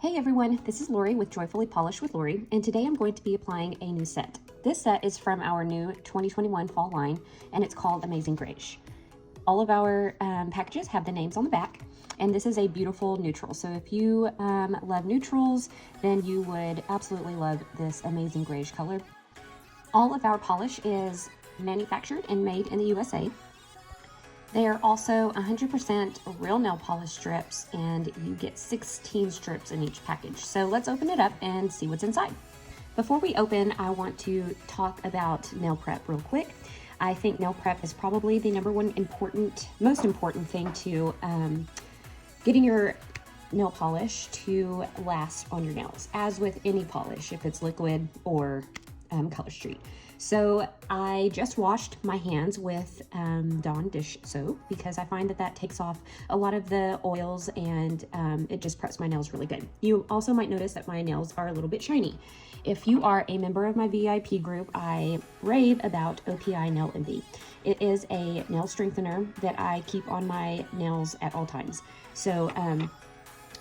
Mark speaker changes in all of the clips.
Speaker 1: Hey everyone, this is Lori with Joyfully Polished with Lori, and today I'm going to be applying a new set. This set is from our new 2021 fall line, and it's called Amazing Grace. All of our packages have the names on the back, and this is a beautiful neutral. So if you love neutrals, then you would absolutely love this Amazing Grace color. All of our polish is manufactured and made in the USA. They are also 100% real nail polish strips, and you get 16 strips in each package. So let's open it up and see what's inside. Before we open, I want to talk about nail prep real quick. I think nail prep is probably the number one most important thing to getting your nail polish to last on your nails, as with any polish, if it's liquid or Color Street. So I just washed my hands with Dawn dish soap because I find that takes off a lot of the oils, and it just preps my nails really good. You also might notice that my nails are a little bit shiny. If you are a member of my VIP group, I rave about OPI Nail Envy. It is a nail strengthener that I keep on my nails at all times. So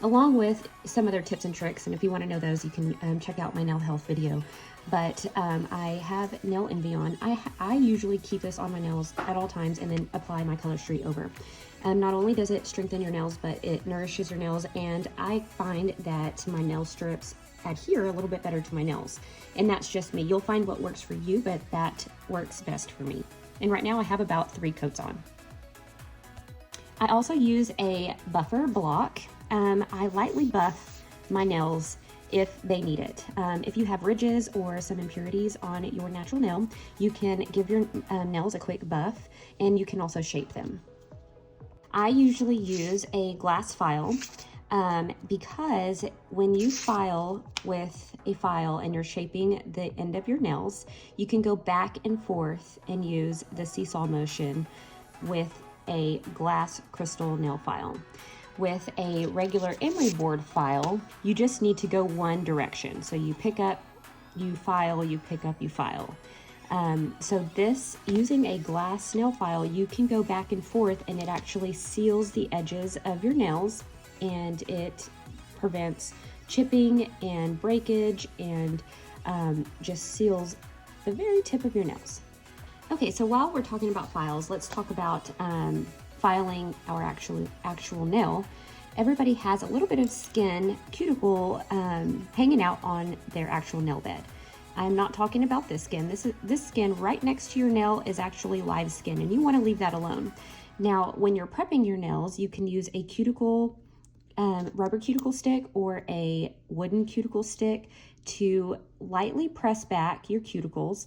Speaker 1: along with some other tips and tricks, and if you want to know those, you can check out my nail health video. But I have Nail Envy on. I usually keep this on my nails at all times and then apply my Color Street over. Not only does it strengthen your nails, but it nourishes your nails, and I find that my nail strips adhere a little bit better to my nails. And that's just me. You'll find what works for you, but that works best for me. And right now I have about 3 coats on. I also use a buffer block. I lightly buff my nails if they need it. If you have ridges or some impurities on your natural nail, you can give your nails a quick buff, and you can also shape them. I usually use a glass file because when you file with a file and you're shaping the end of your nails, you can go back and forth and use the seesaw motion with a glass crystal nail file. With a regular emery board file, you just need to go one direction. So you pick up, you file, you pick up, you file. So using a glass nail file, you can go back and forth, and it actually seals the edges of your nails, and it prevents chipping and breakage, and just seals the very tip of your nails. Okay, so while we're talking about files, let's talk about filing our actual nail. Everybody has a little bit of skin, cuticle, hanging out on their actual nail bed. I'm not talking about this skin. This skin right next to your nail is actually live skin, and you want to leave that alone. Now, when you're prepping your nails, you can use a cuticle, rubber cuticle stick or a wooden cuticle stick to lightly press back your cuticles.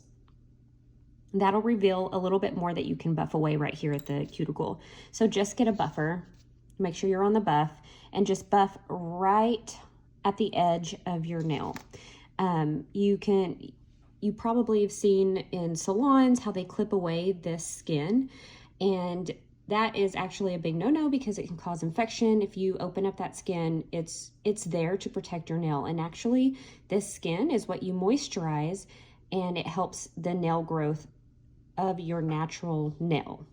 Speaker 1: That'll reveal a little bit more that you can buff away right here at the cuticle. So just get a buffer, make sure you're on the buff, and just buff right at the edge of your nail. You probably have seen in salons how they clip away this skin, and that is actually a big no-no because it can cause infection. If you open up that skin, it's there to protect your nail, and actually this skin is what you moisturize, and it helps the nail growth of your natural nail.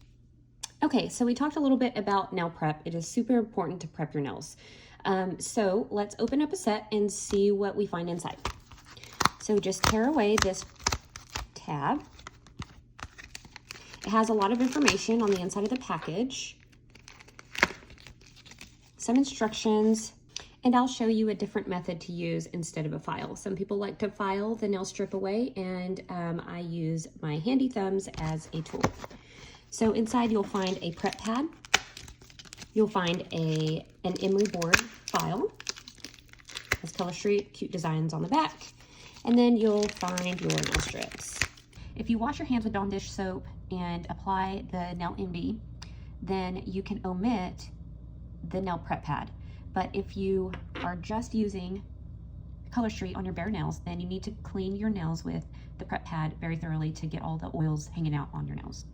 Speaker 1: Okay, so we talked a little bit about nail prep. It is super important to prep your nails. So let's open up a set and see what we find inside. So just tear away this tab. It has a lot of information on the inside of the package, some instructions, and I'll show you a different method to use instead of a file. Some people like to file the nail strip away, and I use my handy thumbs as a tool. So inside you'll find a prep pad. You'll find an emery board file. Has Color Street, cute designs on the back. And then you'll find your nail strips. If you wash your hands with Dawn dish soap and apply the Nail Envy, then you can omit the nail prep pad. But if you are just using Color Street on your bare nails, then you need to clean your nails with the prep pad very thoroughly to get all the oils hanging out on your nails.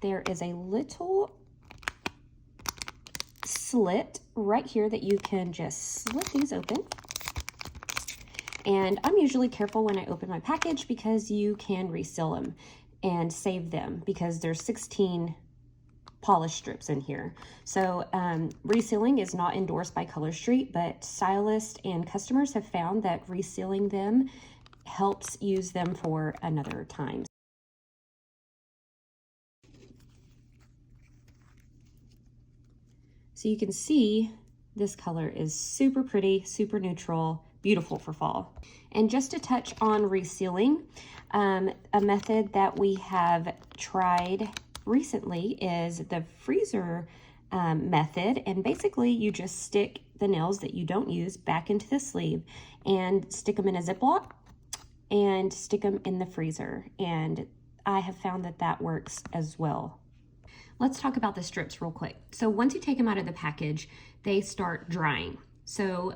Speaker 1: There is a little slit right here that you can just slit these open. And I'm usually careful when I open my package because you can reseal them and save them because there's 16 polish strips in here. So resealing is not endorsed by Color Street, but stylists and customers have found that resealing them helps use them for another time. So you can see this color is super pretty, super neutral, beautiful for fall. And just to touch on resealing, a method that we have tried recently is the freezer method. And basically you just stick the nails that you don't use back into the sleeve and stick them in a Ziploc and stick them in the freezer. And I have found that that works as well. Let's talk about the strips real quick. So once you take them out of the package, they start drying. So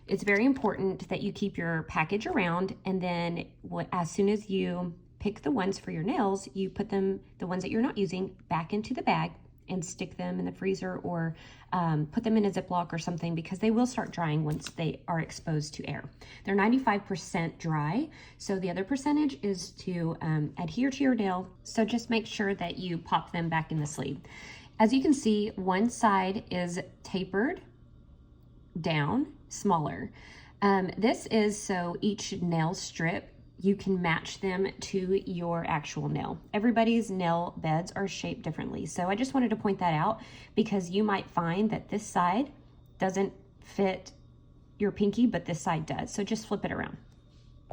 Speaker 1: it's very important that you keep your package around, and then as soon as you pick the ones for your nails, you put them, the ones that you're not using, back into the bag and stick them in the freezer, or put them in a Ziploc or something, because they will start drying once they are exposed to air. They're 95% dry, so the other percentage is to adhere to your nail. So just make sure that you pop them back in the sleeve. As you can see, one side is tapered down, smaller. This is so each nail strip, you can match them to your actual nail. Everybody's nail beds are shaped differently. So I just wanted to point that out, because you might find that this side doesn't fit your pinky, but this side does. So just flip it around.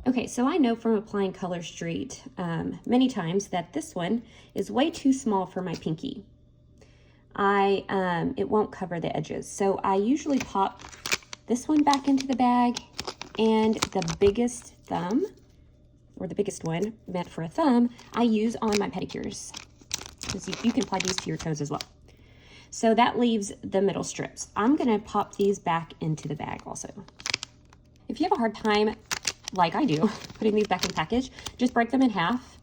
Speaker 1: Okay, so I know from applying Color Street many times that this one is way too small for my pinky. It won't cover the edges. So I usually pop this one back into the bag, and the biggest thumb, or the biggest one meant for a thumb, I use on my pedicures. You can apply these to your toes as well. So that leaves the middle strips. I'm gonna pop these back into the bag also. If you have a hard time, like I do, putting these back in the package, just break them in half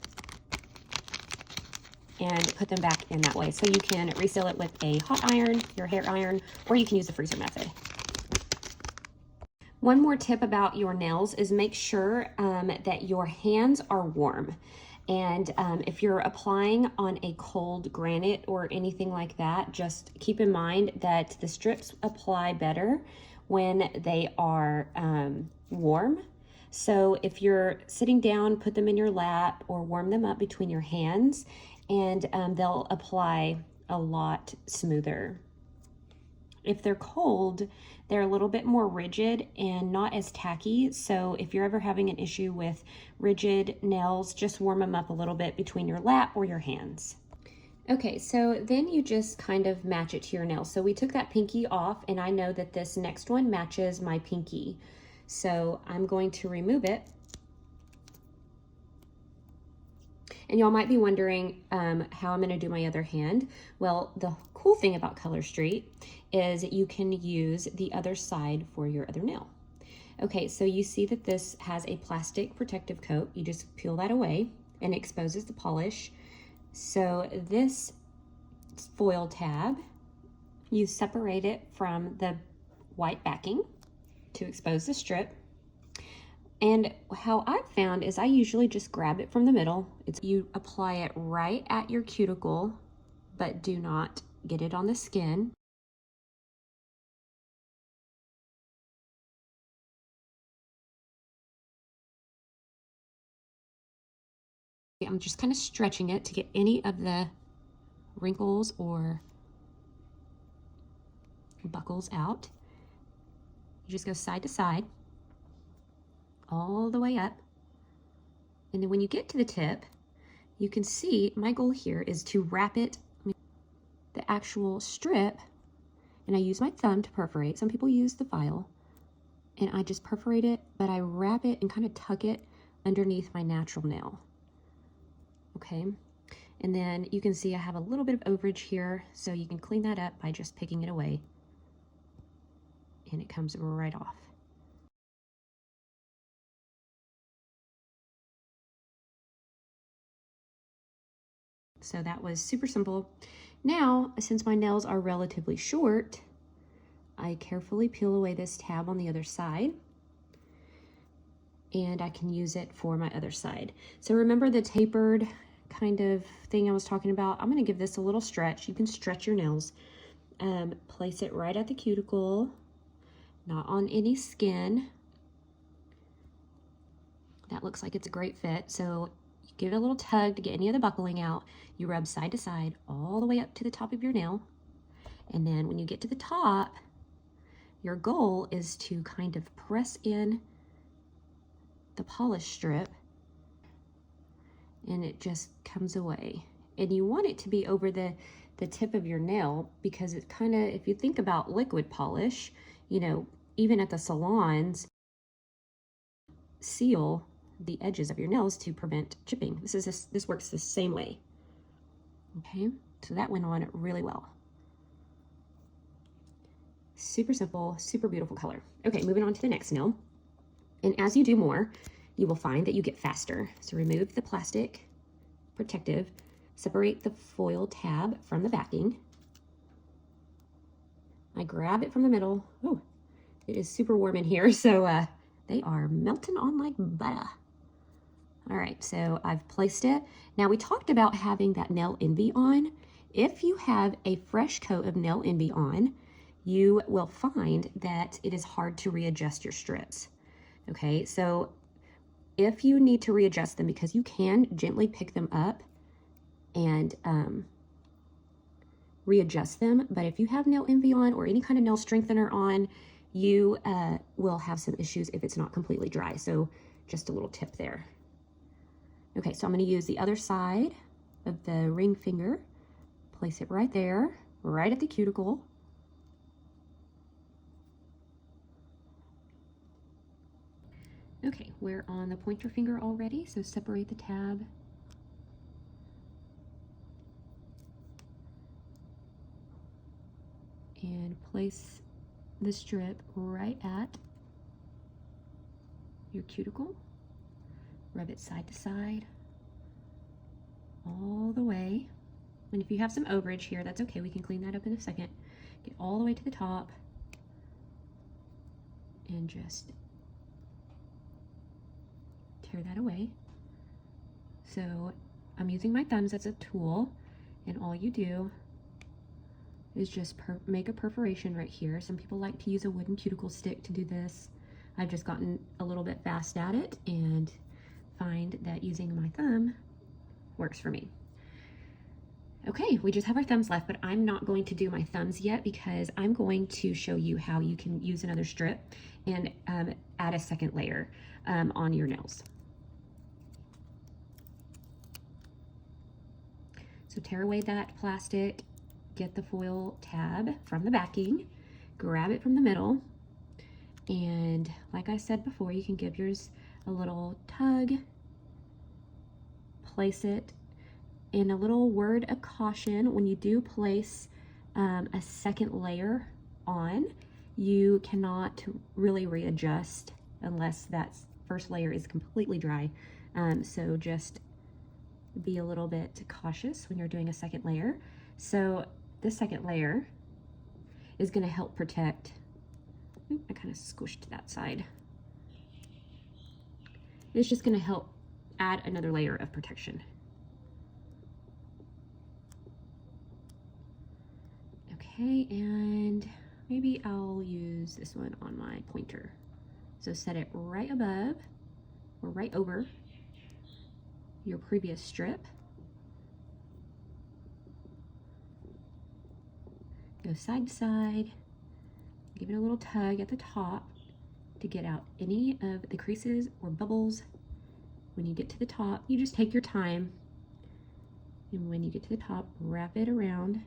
Speaker 1: and put them back in that way. So you can reseal it with a hot iron, your hair iron, or you can use the freezer method. One more tip about your nails is make sure that your hands are warm. And if you're applying on a cold granite or anything like that, just keep in mind that the strips apply better when they are warm. So if you're sitting down, put them in your lap or warm them up between your hands, and they'll apply a lot smoother. If they're cold, they're a little bit more rigid and not as tacky. So if you're ever having an issue with rigid nails, just warm them up a little bit between your lap or your hands. Okay, so then you just kind of match it to your nail. So we took that pinky off, and I know that this next one matches my pinky. So I'm going to remove it. And y'all might be wondering how I'm gonna do my other hand. Well, the cool thing about Color Street is you can use the other side for your other nail. Okay, so you see that this has a plastic protective coat. You just peel that away and it exposes the polish. So this foil tab, you separate it from the white backing to expose the strip. And how I've found is I usually just grab it from the middle. You apply it right at your cuticle, but do not get it on the skin. I'm just kind of stretching it to get any of the wrinkles or buckles out. You just go side to side, all the way up. And then when you get to the tip, you can see my goal here is to wrap it, the actual strip, and I use my thumb to perforate. Some people use the file, and I just perforate it, but I wrap it and kind of tuck it underneath my natural nail. Okay, and then you can see I have a little bit of overage here, so you can clean that up by just picking it away, and it comes right off. So that was super simple. Now, since my nails are relatively short, I carefully peel away this tab on the other side, and I can use it for my other side. So remember the tapered kind of thing I was talking about, I'm going to give this a little stretch. You can stretch your nails. Place it right at the cuticle, not on any skin. That looks like it's a great fit. So you give it a little tug to get any of the buckling out. You rub side to side all the way up to the top of your nail. And then when you get to the top, your goal is to kind of press in the polish strip and it just comes away. And you want it to be over the tip of your nail, because it kind of, if you think about liquid polish, you know, even at the salons, seal the edges of your nails to prevent chipping. This works the same way. Okay, so that went on really well. Super simple, super beautiful color. Okay, moving on to the next nail. And as you do more, you will find that you get faster. So remove the plastic protective, separate the foil tab from the backing. I grab it from the middle. Oh, it is super warm in here, so they are melting on like butter. All right, so I've placed it. Now we talked about having that Nail Envy on. If you have a fresh coat of Nail Envy on, you will find that it is hard to readjust your strips. Okay, so if you need to readjust them, because you can gently pick them up and readjust them, but if you have Nail Envy on or any kind of nail strengthener on, you will have some issues if it's not completely dry. So just a little tip there. Okay, so I'm going to use the other side of the ring finger, place it right there, right at the cuticle. Okay, we're on the pointer finger already, so separate the tab. And place the strip right at your cuticle. Rub it side to side all the way. And if you have some overage here, that's okay. We can clean that up in a second. Get all the way to the top and just tear that away. So I'm using my thumbs as a tool, and all you do is just make a perforation right here. Some people like to use a wooden cuticle stick to do this. I've just gotten a little bit fast at it and find that using my thumb works for me. Okay, we just have our thumbs left, but I'm not going to do my thumbs yet because I'm going to show you how you can use another strip and add a second layer on your nails. So tear away that plastic, get the foil tab from the backing, grab it from the middle, and like I said before, you can give yours a little tug, place it in a little word of caution. When you do place a second layer on, you cannot really readjust unless that first layer is completely dry. So just be a little bit cautious when you're doing a second layer. So this second layer is going to help protect. I kind of squished that side. It's just going to help add another layer of protection. Okay, and maybe I'll use this one on my pointer. So set it right above or right over your previous strip. Go side to side, give it a little tug at the top to get out any of the creases or bubbles. When you get to the top, you just take your time, and when you get to the top, wrap it around,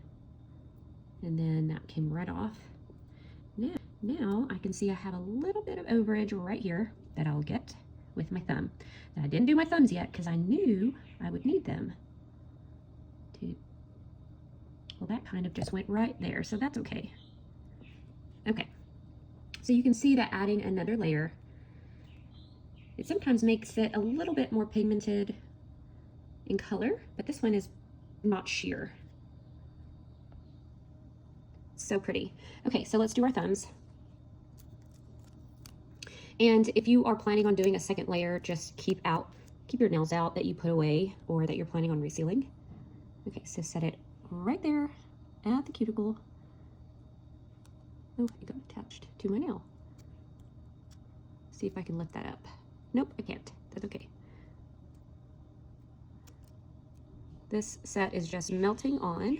Speaker 1: and then that came right off. Now I can see I have a little bit of overage right here that I'll get with my thumb. Now I didn't do my thumbs yet because I knew I would need them to, well, that kind of just went right there, so that's okay. Okay, so you can see that adding another layer, it sometimes makes it a little bit more pigmented in color, but this one is not sheer. So pretty. Okay, so let's do our thumbs. And if you are planning on doing a second layer, just keep keep your nails out that you put away or that you're planning on resealing. Okay, so set it right there at the cuticle. Oh, it got attached to my nail. See if I can lift that up. Nope, I can't. That's okay. This set is just melting on,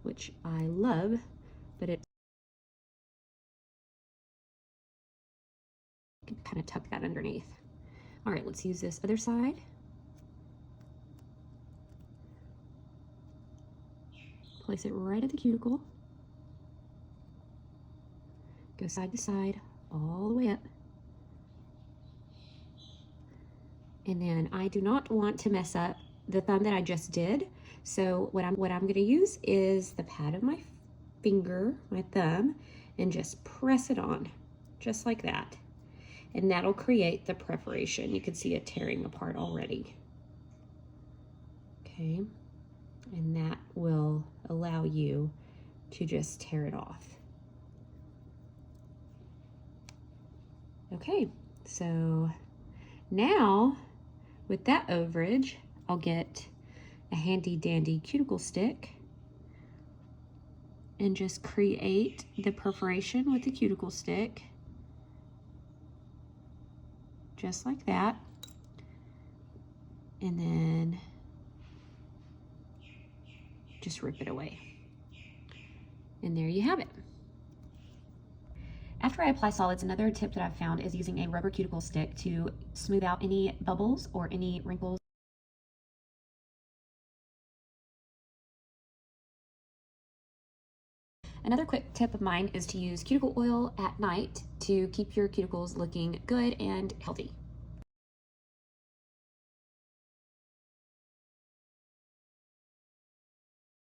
Speaker 1: which I love, but it can kind of tuck that underneath. All right, let's use this other side. Place it right at the cuticle. Go side to side, all the way up. And then I do not want to mess up the thumb that I just did. So what I'm gonna use is the pad of my finger, my thumb, and just press it on, just like that. And that'll create the perforation. You can see it tearing apart already. Okay, and that will allow you to just tear it off. Okay, so now with that overage, I'll get a handy dandy cuticle stick and just create the perforation with the cuticle stick, just like that. And then just rip it away. And there you have it. After I apply solids, another tip that I've found is using a rubber cuticle stick to smooth out any bubbles or any wrinkles. Another quick tip of mine is to use cuticle oil at night to keep your cuticles looking good and healthy.